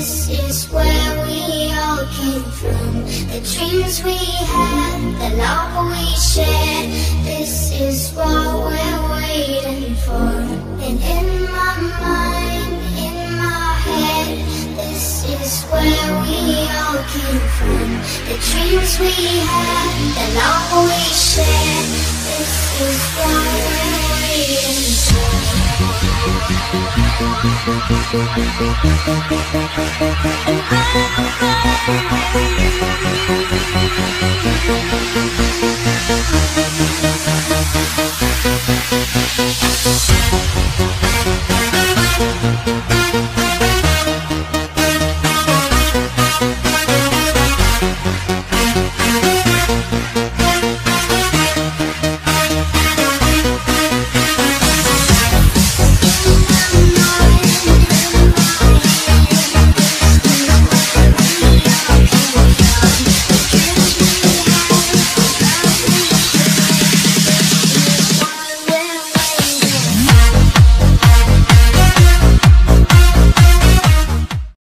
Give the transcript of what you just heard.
This is where we all came from. The dreams we had, the love we shared. This is what we're waiting for. And in my mind, in my head, this is where we all came from. The dreams we had, the love we shared. This is what we're waiting for.